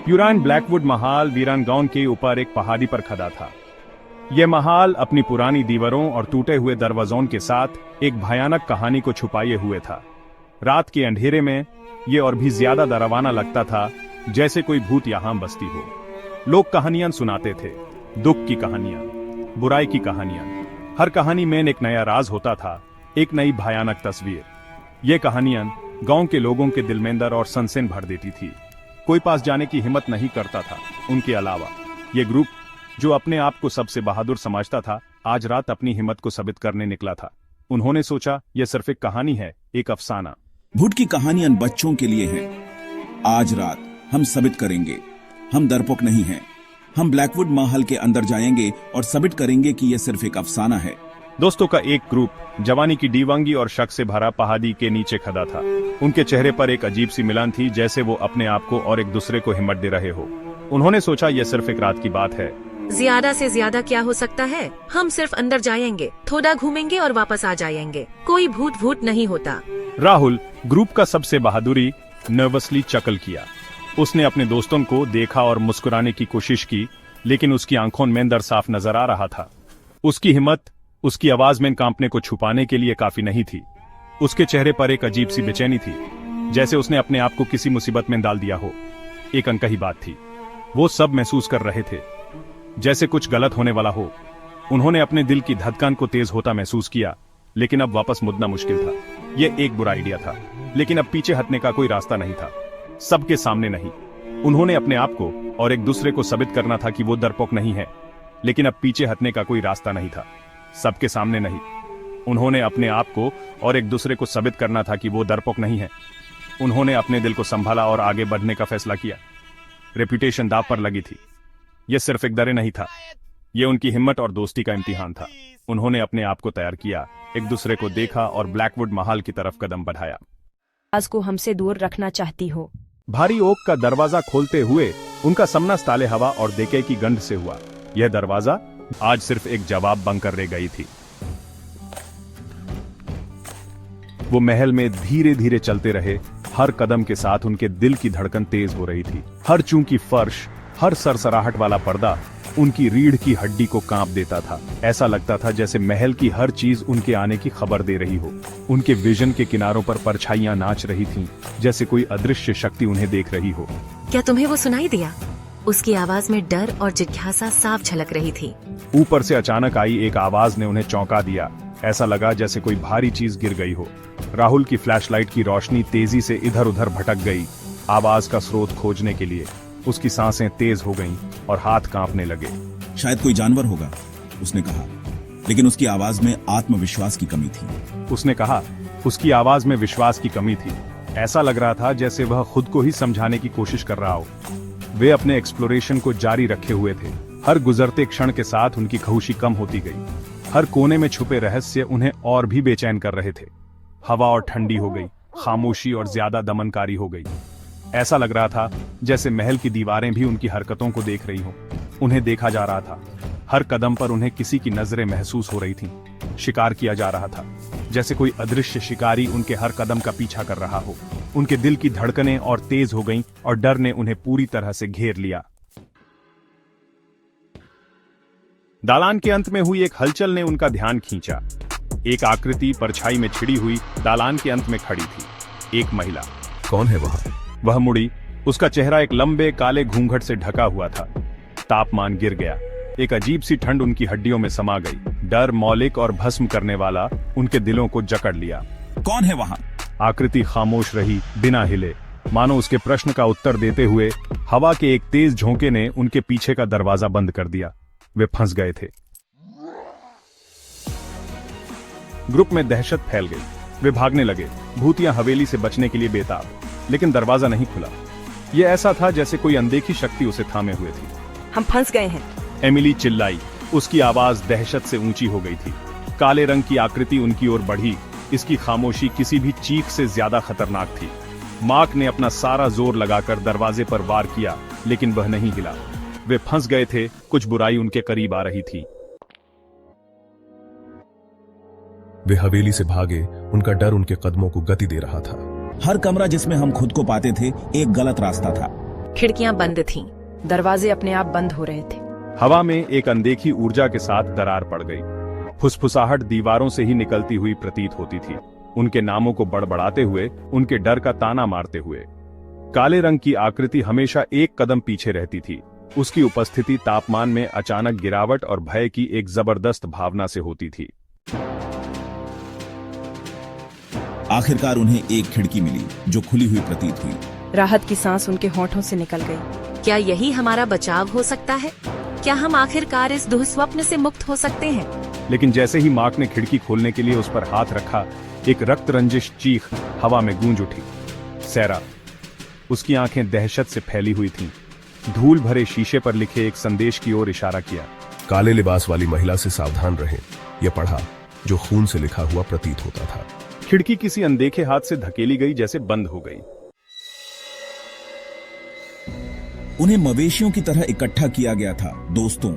पुरान ब्लैकवुड महाल वीरांगौन के ऊपर एक पहाड़ी पर खड़ा था। यह महाल अपनी पुरानी दीवारों और टूटे हुए दरवाजों के साथ एक भयानक कहानी को छुपाए हुए था। रात के अंधेरे में यह और भी ज्यादा डरावना लगता था, जैसे कोई भूत यहां बसती हो। लोग कहानियां सुनाते थे, दुख की कहानियां, बुराई की कहानियां। हर कहानी में एक नया राज होता था, एक नई भयानक तस्वीर। ये कहानियां गांव के लोगों के दिल में अंदर और सनसनी भर देती थी। कोई पास जाने की हिम्मत नहीं करता था। उनके अलावा ये ग्रुप, जो अपने आप को सबसे बहादुर समझता था, आज रात अपनी हिम्मत को साबित करने निकला था। उन्होंने सोचा, यह सिर्फ एक कहानी है, एक अफसाना। भूत की कहानियां बच्चों के लिए हैं। आज रात हम साबित करेंगे, हम डरपोक नहीं हैं। हम ब्लैकवुड महल के अंदर जाएंगे और साबित करेंगे कि यह सिर्फ एक अफसाना है। दोस्तों का एक ग्रुप जवानी की दीवांगी और शक से भरा पहाड़ी के नीचे खड़ा था। उनके चेहरे पर एक अजीब सी मिलन थी, जैसे वो अपने आप को और एक दूसरे को हिम्मत दे रहे हो। उन्होंने सोचा, यह सिर्फ एक रात की बात है। ज्यादा से ज्यादा क्या हो सकता है? हम सिर्फ अंदर जाएंगे, थोड़ा घूमेंगे और वापस आ जाएंगे। कोई भूत नहीं होता। राहुल, ग्रुप का सबसे बहादुरी, नर्वसली चकल किया। उसने अपने दोस्तों को देखा और मुस्कुराने की कोशिश की, लेकिन उसकी आंखों में अंदर साफ नजर आ रहा था। उसकी हिम्मत उसकी आवाज में कांपने को छुपाने के लिए काफी नहीं थी। उसके चेहरे पर एक अजीब सी बेचैनी थी, जैसे उसने अपने आप को किसी मुसीबत में डाल दिया हो। एक अनकही बात थी, वो सब महसूस कर रहे थे, जैसे कुछ गलत होने वाला हो। उन्होंने अपने दिल की धड़कन को तेज होता महसूस किया, लेकिन अब वापस मुड़ना मुश्किल था। यह एक बुरा आइडिया था, लेकिन अब पीछे हटने का कोई रास्ता नहीं था। सबके सामने नहीं। उन्होंने अपने आप को और एक दूसरे को साबित करना था कि वो डरपोक नहीं है, लेकिन अब पीछे हटने का कोई रास्ता नहीं था। सबके सामने नहीं। उन्होंने अपने आप को और एक दूसरे को साबित करना था कि वो डरपोक नहीं है। उन्होंने अपने दिल को संभाला और आगे बढ़ने का फैसला किया। रेपुटेशन दांव पर लगी थी। यह सिर्फ एक डर नहीं था, यह उनकी हिम्मत और दोस्ती का इम्तिहान था। उन्होंने अपने आप को तैयार किया, एक दूसरे को देखा और ब्लैकवुड महल की तरफ कदम बढ़ाया। आज को हमसे दूर रखना चाहती हो? भारी ओक का दरवाजा खोलते हुए उनका सामना ताले हवा और देके की गंध से हुआ। यह दरवाजा आज सिर्फ एक जवाब बनकर रह गई थी। वो महल में धीरे धीरे चलते रहे। हर कदम के साथ उनके दिल की धड़कन तेज हो रही थी। हर चूंकि फर्श, हर सरसराहट वाला पर्दा उनकी रीढ़ की हड्डी को कांप देता था। ऐसा लगता था जैसे महल की हर चीज उनके आने की खबर दे रही हो। उनके विजन के किनारों पर परछाइयां नाच रही थीं, जैसे कोई अदृश्य शक्ति उन्हें देख रही हो। क्या तुम्हें वो सुनाई दिया? उसकी आवाज में डर और जिज्ञासा साफ झलक रही थी। ऊपर से अचानक आई एक आवाज ने उन्हें चौंका दिया। ऐसा लगा जैसे कोई भारी चीज गिर गई हो। राहुल की फ्लैशलाइट की रोशनी तेजी से इधर उधर भटक गई, आवाज का स्रोत खोजने के लिए। उसकी सांसें तेज हो गईं और हाथ कांपने लगे। शायद कोई जानवर होगा, उसने कहा, लेकिन उसकी आवाज में आत्मविश्वास की कमी थी। उसने कहा, उसकी आवाज में विश्वास की कमी थी। ऐसा लग रहा था जैसे वह खुद को ही समझाने की कोशिश कर रहा हो। वे अपने एक्सप्लोरेशन को जारी रखे हुए थे। हर गुजरते क्षण के साथ उनकी खामोशी कम होती गई। हर कोने में छुपे रहस्य उन्हें और भी बेचैन कर रहे थे। हवा और ठंडी हो गई, खामोशी और ज्यादा दमनकारी हो गई। ऐसा लग रहा था जैसे महल की दीवारें भी उनकी हरकतों को देख रही हों। उन्हें देखा जा रहा था। हर कदम पर उन्हें किसी की नजरें महसूस हो रही थीं। शिकार किया जा रहा था, जैसे कोई अदृश्य शिकारी उनके हर कदम का पीछा कर रहा हो। उनके दिल की धड़कनें और तेज हो गईं और डर ने उन्हें पूरी तरह से घेर लिया। दालान के अंत में हुई एक हलचल ने उनका ध्यान खींचा। एक आकृति परछाई में छिड़ी हुई दालान के अंत में खड़ी थी। एक महिला। कौन है वह मुड़ी। उसका चेहरा एक लंबे काले घूंघट से ढका हुआ था। तापमान गिर गया। एक अजीब सी ठंड उनकी हड्डियों में समा गई। डर मौलिक और भस्म करने वाला उनके दिलों को जकड़ लिया। कौन है वहां? आकृति खामोश रही, बिना हिले, मानो उसके प्रश्न का उत्तर देते हुए। हवा के एक तेज झोंके ने उनके पीछे का दरवाजा बंद कर दिया। वे फंस गए थे। ग्रुप में दहशत फैल गई। वे भागने लगे, भूतियां हवेली से बचने के लिए बेताब। लेकिन दरवाजा नहीं खुला। यह ऐसा था जैसे कोई अनदेखी शक्ति उसे थामे हुए थी। हम फंस गए हैं। एमिली चिल्लाई। उसकी आवाज दहशत से ऊंची हो गई थी। काले रंग की आकृति उनकी ओर बढ़ी। इसकी खामोशी किसी भी चीख से ज्यादा खतरनाक थी। मार्क ने अपना सारा जोर लगाकर दरवाजे पर वार किया, लेकिन वह नहीं हिला। वे फंस गए थे। कुछ बुराई उनके करीब आ रही थी। वे हवेली से भागे। उनका डर उनके कदमों को गति दे रहा था। हर कमरा जिसमें हम खुद को पाते थे एक गलत रास्ता था। खिड़कियां बंद थीं। दरवाजे अपने आप बंद हो रहे थे। हवा में एक अनदेखी ऊर्जा के साथ दरार पड़ गई। फुसफुसाहट दीवारों से ही निकलती हुई प्रतीत होती थी, उनके नामों को बड़बड़ाते हुए, उनके डर का ताना मारते हुए। काले रंग की आकृति हमेशा एक कदम पीछे रहती थी। उसकी उपस्थिति तापमान में अचानक गिरावट और भय की एक जबरदस्त भावना से होती थी। आखिरकार उन्हें एक खिड़की मिली जो खुली हुई प्रतीत हुई। राहत की सांस उनके होठों से निकल गई। क्या यही हमारा बचाव हो सकता है? क्या हम आखिरकार इस दुःस्वप्न से मुक्त हो सकते हैं? लेकिन जैसे ही मार्क ने खिड़की खोलने के लिए उस पर हाथ रखा, एक रक्त रंजिश चीख हवा में गूंज उठी। सैरा। उसकी आंखें दहशत से फैली हुई थीं। धूल भरे शीशे पर लिखे एक संदेश की ओर इशारा किया। काले लिबास वाली महिला से सावधान रहें, यह पढ़ा, जो खून से लिखा हुआ प्रतीत होता था। खिड़की किसी अनदेखे हाथ से धकेली गई, जैसे बंद हो गई। उन्हें मवेशियों की तरह इकट्ठा किया गया था। दोस्तों,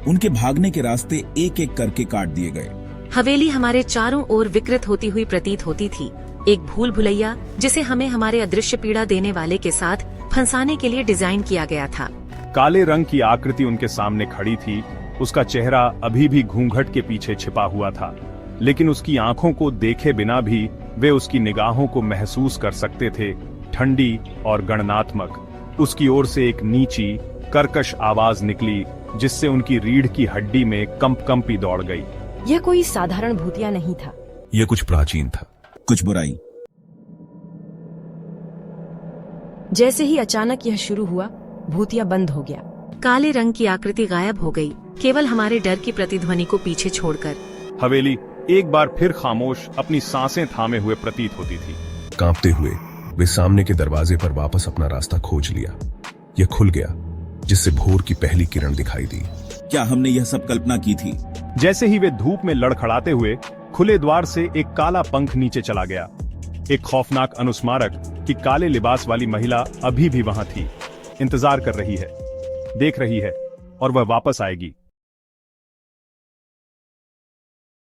उनके भागने के रास्ते एक एक करके काट दिए गए। हवेली हमारे चारों ओर विकृत होती हुई प्रतीत होती थी, एक भूल भुलैया जिसे हमें हमारे अदृश्य पीड़ा देने वाले के साथ फंसाने के लिए डिजाइन किया गया था। काले रंग की आकृति उनके सामने खड़ी थी। उसका चेहरा अभी भी घूंघट के पीछे छिपा हुआ था, लेकिन उसकी आंखों को देखे बिना भी वे उसकी निगाहों को महसूस कर सकते थे, ठंडी और गणनात्मक। उसकी ओर से एक नीची, कर्कश आवाज निकली, जिससे उनकी रीढ़ की हड्डी में कंपी दौड़ गई। यह कोई साधारण भूतिया नहीं था। यह कुछ प्राचीन था, कुछ बुराई। जैसे ही अचानक यह शुरू हुआ, भूतिया बंद हो गया। काले रंग की आकृति गायब हो गई, केवल हमारे डर की प्रतिध्वनि को पीछे छोड़कर। हवेली एक बार फिर खामोश, अपनी सांसें थामे हुए प्रतीत होती थी। कांपते हुए वे सामने के दरवाजे पर वापस अपना रास्ता खोज लिया। यह खुल गया, जिससे भोर की पहली किरण दिखाई दी। क्या हमने यह सब कल्पना की थी? जैसे ही वे धूप में लड़खड़ाते हुए खुले द्वार से एक काला पंख नीचे चला गया, एक खौफनाक अनुस्मारक कि काले लिबास वाली महिला अभी भी वहां थी, इंतजार कर रही है, देख रही है, और वह वापस आएगी।